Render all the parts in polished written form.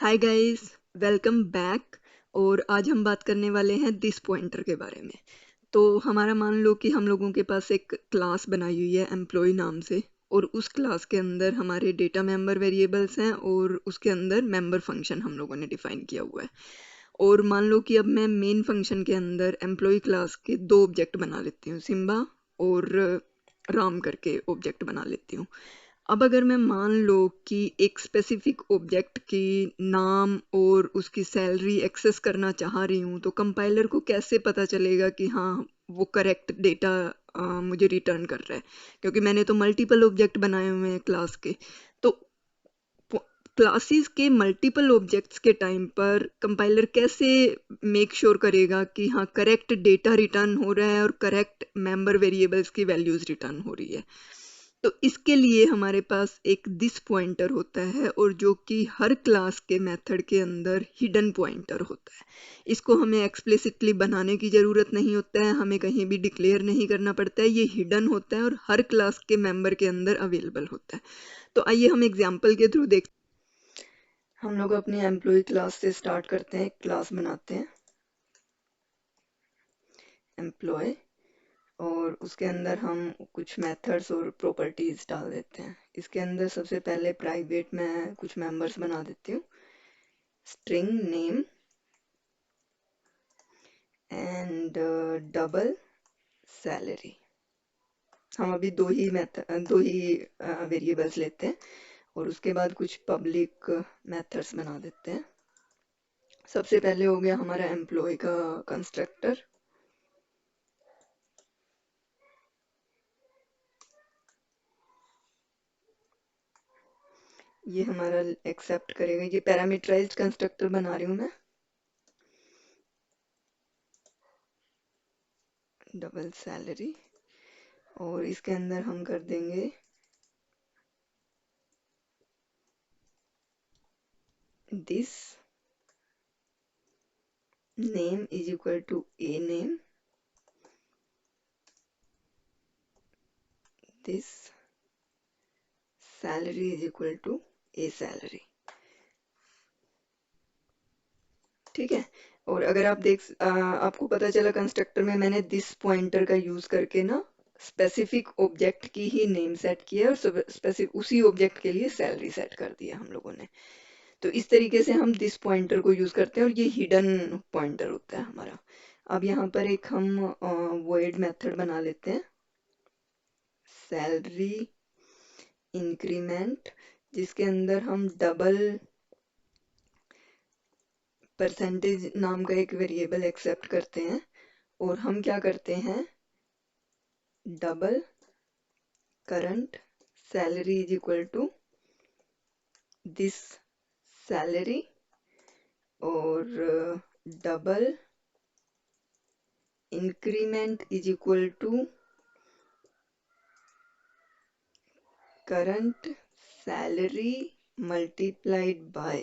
Hi guys, welcome back. और आज हम बात करने वाले हैं दिस पॉइंटर के बारे में। तो हमारा मान लो कि हम लोगों के पास एक क्लास बनाई हुई है एम्प्लॉय नाम से, और उस क्लास के अंदर हमारे डेटा मेंबर वेरिएबल्स हैं और उसके अंदर मेंबर फंक्शन हम लोगों ने डिफाइन किया हुआ है। और मान लो कि अब मैं मेन फंक्शन के अंदर एम्प्लॉय क्लास के दो ऑब्जेक्ट बना लेती हूँ, सिम्बा और राम करके ऑब्जेक्ट बना लेती हूँ। अब अगर मैं मान लो कि एक स्पेसिफिक ऑब्जेक्ट की नाम और उसकी सैलरी एक्सेस करना चाह रही हूँ, तो कंपाइलर को कैसे पता चलेगा कि हाँ वो करेक्ट डेटा मुझे रिटर्न कर रहा है, क्योंकि मैंने तो मल्टीपल ऑब्जेक्ट बनाए हुए हैं क्लास के। तो क्लासेस के मल्टीपल ऑब्जेक्ट्स के टाइम पर कंपाइलर कैसे मेक श्योर करेगा कि हाँ करेक्ट डेटा रिटर्न हो रहा है और करेक्ट मेंबर वेरिएबल्स की वैल्यूज रिटर्न हो रही है। तो इसके लिए हमारे पास एक दिस पॉइंटर होता है, और जो कि हर क्लास के मेथड के अंदर हिडन पॉइंटर होता है। इसको हमें एक्सप्लिसिटली बनाने की ज़रूरत नहीं होता है, हमें कहीं भी डिक्लेयर नहीं करना पड़ता है, ये हिडन होता है और हर क्लास के मेंबर के अंदर अवेलेबल होता है। तो आइए हम एग्जाम्पल के थ्रू देख। हम लोग अपनी एम्प्लॉय क्लास से स्टार्ट करते हैं, क्लास बनाते हैं एम्प्लॉय, और उसके अंदर हम कुछ मेथड्स और प्रॉपर्टीज डाल देते हैं। इसके अंदर सबसे पहले प्राइवेट में कुछ मेंबर्स बना देती हूँ, string name and double salary. हम अभी दो ही वेरिएबल्स लेते हैं, और उसके बाद कुछ पब्लिक मेथड्स बना देते हैं। सबसे पहले हो गया हमारा एम्प्लॉय का कंस्ट्रक्टर। ये हमारा एक्सेप्ट करेगा, ये पैरामीटराइज्ड कंस्ट्रक्टर बना रही हूँ मैं, डबल सैलरी। और इसके अंदर हम कर देंगे this name is equal to a name, this salary is equal to a salary. ठीक है। और अगर आप आपको पता चला कंस्ट्रक्टर में मैंने दिस पॉइंटर का यूज करके ना स्पेसिफिक ऑब्जेक्ट की ही नेम सेट किया और स्पेसिफिक उसी ऑब्जेक्ट के लिए सैलरी सेट कर दिया हम लोगों ने। तो इस तरीके से हम दिस पॉइंटर को यूज करते हैं, और ये हिडन पॉइंटर होता है हमारा। अब यहाँ पर एक हम वॉइड मेथड बना लेते हैं, सैलरी इंक्रीमेंट, जिसके अंदर हम डबल परसेंटेज नाम का एक वेरिएबल एक्सेप्ट करते हैं, और हम क्या करते हैं, double current salary is equal to this salary, और double increment is equal to current salary multiplied by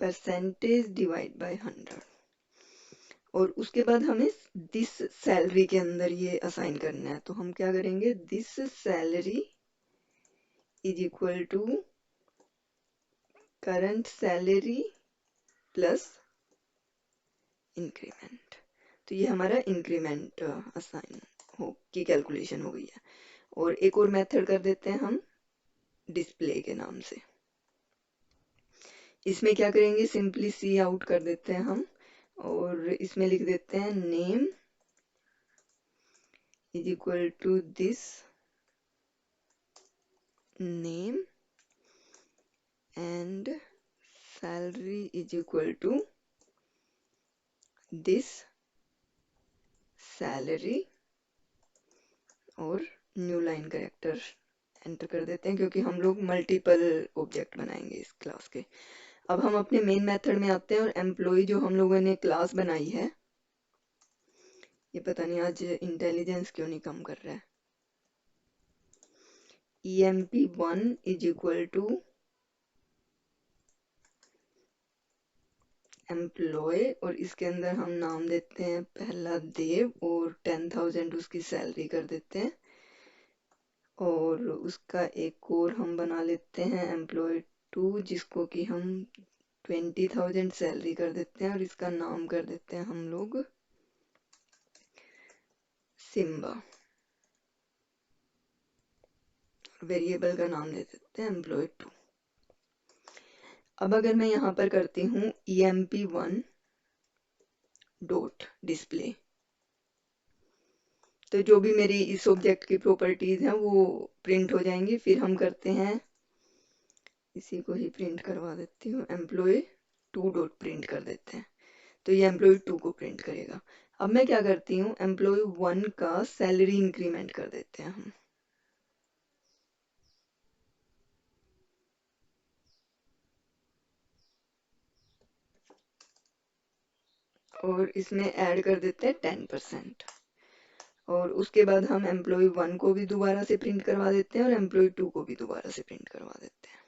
percentage divide by 100। और उसके बाद हमें दिस सैलरी के अंदर ये असाइन करना है। तो हम क्या करेंगे, this salary is equal to current salary plus increment. तो ये हमारा इंक्रीमेंट असाइन हो की कैलकुलेशन हो गई है। और एक और मेथड कर देते हैं हम डिस्प्ले के नाम से। इसमें क्या करेंगे, सिंपली सी आउट कर देते हैं हम, और इसमें लिख देते हैं name is equal to this name and salary is equal to this salary, और न्यू लाइन कैरेक्टर एंटर कर देते हैं, क्योंकि हम लोग मल्टीपल ऑब्जेक्ट बनाएंगे इस क्लास के। अब हम अपने मेन मेथड में आते हैं, और एम्प्लॉय जो हम लोगों ने क्लास बनाई है, ये पता नहीं आज इंटेलिजेंस क्यों नहीं कम कर रहा है, emp1 is equal to employ, और इसके अंदर हम नाम देते हैं पहला देव, और 10,000 उसकी सैलरी कर देते हैं। और उसका एक और हम बना लेते हैं एम्प्लॉय टू, जिसको कि हम 20,000 सैलरी कर देते हैं और इसका नाम कर देते हैं हम लोग सिम्बा। वेरिएबल का नाम दे देते हैं एम्प्लॉय 2। अब अगर मैं यहाँ पर करती हूँ emp1 डॉट डिस्प्ले, तो जो भी मेरी इस ऑब्जेक्ट की प्रॉपर्टीज हैं वो प्रिंट हो जाएंगी। फिर हम करते हैं, इसी को ही प्रिंट करवा देती हूँ, एम्प्लॉय 2 डॉट प्रिंट कर देते हैं, तो ये एम्प्लॉय 2 को प्रिंट करेगा। अब मैं क्या करती हूँ, एम्प्लॉय 1 का सैलरी इंक्रीमेंट कर देते हैं हम। और इसमें ऐड कर देते हैं 10%। और उसके बाद हम एम्प्लॉय 1 को भी दोबारा से प्रिंट करवा देते हैं और एम्प्लॉय 2 को भी दोबारा से प्रिंट करवा देते हैं।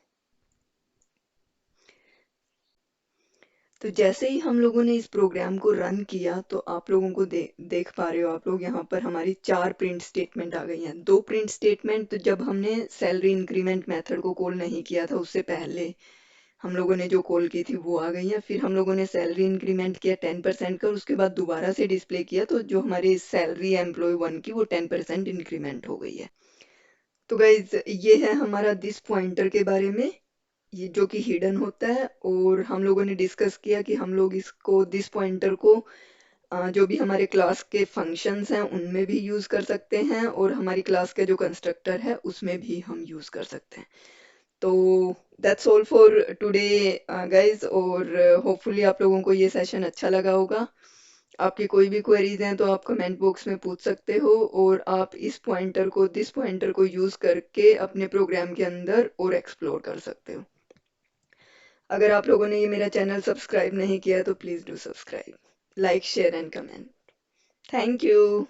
तो जैसे ही हम लोगों ने इस प्रोग्राम को रन किया तो आप लोगों को देख पा रहे हो आप लोग, यहाँ पर हमारी 4 प्रिंट स्टेटमेंट आ गई हैं। 2 प्रिंट स्टेटमेंट तो जब हमने सैलरी इंक्रीमेंट मेथड को कॉल नहीं किया था उससे पहले हम लोगों ने जो कॉल की थी वो आ गई है। फिर हम लोगों ने सैलरी इंक्रीमेंट किया 10% का और उसके बाद दोबारा से डिस्प्ले किया, तो जो हमारी सैलरी है एम्प्लॉय 1 की वो 10% इंक्रीमेंट हो गई है। तो गाइज ये है हमारा दिस पॉइंटर के बारे में, ये जो कि हिडन होता है। और हम लोगों ने डिस्कस किया कि हम लोग इसको दिस पॉइंटर को जो भी हमारे क्लास के फंक्शंस हैं उनमें भी यूज कर सकते हैं और हमारी क्लास के जो कंस्ट्रक्टर है उसमें भी हम यूज कर सकते हैं। तो that's all for today guys, और होपफुली आप लोगों को ये सेशन अच्छा लगा होगा। आपकी कोई भी क्वेरीज हैं तो आप कमेंट बॉक्स में पूछ सकते हो और आप इस पॉइंटर को दिस पॉइंटर को यूज करके अपने प्रोग्राम के अंदर और एक्सप्लोर कर सकते हो। अगर आप लोगों ने ये मेरा चैनल सब्सक्राइब नहीं किया तो please do subscribe, like, share and comment. Thank you.